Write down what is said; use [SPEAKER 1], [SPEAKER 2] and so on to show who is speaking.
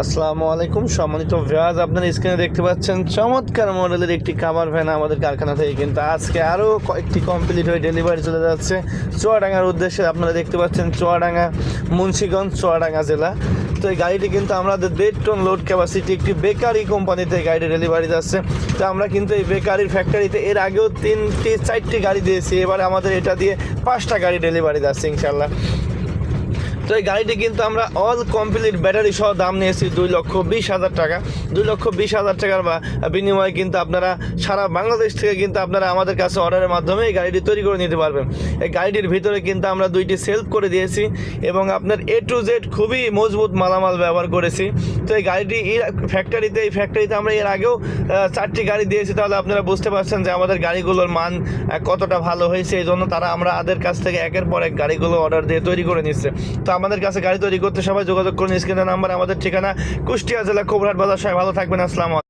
[SPEAKER 1] আসসালামু আলাইকুম সম্মানিত ভিউয়ার্স, আপনারা স্ক্রিনে দেখতে পাচ্ছেন চমৎকার মডেলের একটি কাভার ভ্যান আমাদের কারখানা থেকে কিন্তু আজকে আরও কয়েকটি কমপ্লিট হয়ে ডেলিভারি চলে যাচ্ছে চুয়াডাঙ্গার উদ্দেশ্যে। আপনারা দেখতে পাচ্ছেন চুয়াডাঙ্গা, মুন্সিগঞ্জ, চুয়াডাঙ্গা জেলা। তো এই গাড়িটি কিন্তু আমাদের 1.5 টন লোড ক্যাপাসিটি একটি বেকারি কোম্পানিতে গাড়িটি ডেলিভারি যাচ্ছে। তো আমরা কিন্তু এই বেকারির ফ্যাক্টরিতে এর আগেও 3-4টি গাড়ি দিয়েছি, এবারে আমাদের এটা দিয়ে 5টা গাড়ি ডেলিভারি যাচ্ছে ইনশাল্লাহ। তো এই গাড়িটি কিন্তু আমরা অল কমপ্লিট ব্যাটারি সহ দাম নিয়েছি 2,20,000 টাকা। 2,20,000 টাকার বিনিময়ে কিন্তু আপনারা সারা বাংলাদেশ থেকে কিন্তু আপনারা আমাদের কাছে অর্ডারের মাধ্যমে এই গাড়িটি তৈরি করে নিতে পারবেন। এই গাড়িটির ভিতরে কিন্তু আমরা 2টি সেলফ করে দিয়েছি এবং আপনার A to Z খুবই মজবুত মালামাল ব্যবহার করেছি। তো এই গাড়িটি এই ফ্যাক্টরিতে আমরা এর আগেও 4টি গাড়ি দিয়েছি, তাহলে আপনারা বুঝতে পারছেন যে আমাদের গাড়িগুলোর মান কতটা ভালো হয়েছে। এই জন্য আমাদের কাছ থেকে একের পর এক গাড়িগুলো অর্ডার দিয়ে তৈরি করে নিচ্ছে। তো আমাদের কাছে গাড়ি তৈরি করতে সবাই যোগাযোগ করুন। স্ক্রিনের নাম্বার, আমাদের ঠিকানা কুষ্টিয়া জেলা কোবরহাট বাজার। সবাই ভালো থাকবেন। আসসালামু আলাইকুম।